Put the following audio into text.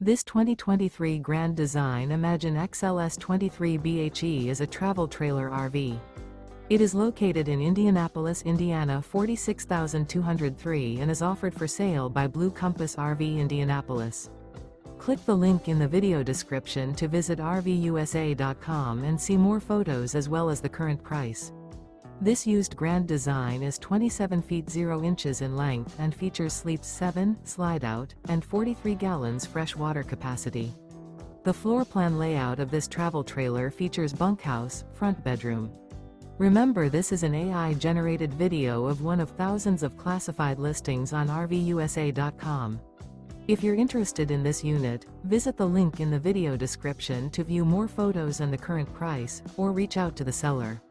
This 2023 Grand Design Imagine XLS 23BHE is a travel trailer RV. It is located in Indianapolis, Indiana 46203 and is offered for sale by Blue Compass RV Indianapolis. Click the link in the video description to visit RVUSA.com and see more photos as well as the current price. This used Grand Design is 27 feet 0 inches in length and features sleeps 7, Slideout, and 43 gallons fresh water capacity. The floor plan layout of this travel trailer features bunkhouse, front bedroom. Remember, this is an AI-generated video of one of thousands of classified listings on RVUSA.com. If you're interested in this unit, visit the link in the video description to view more photos and the current price, or reach out to the seller.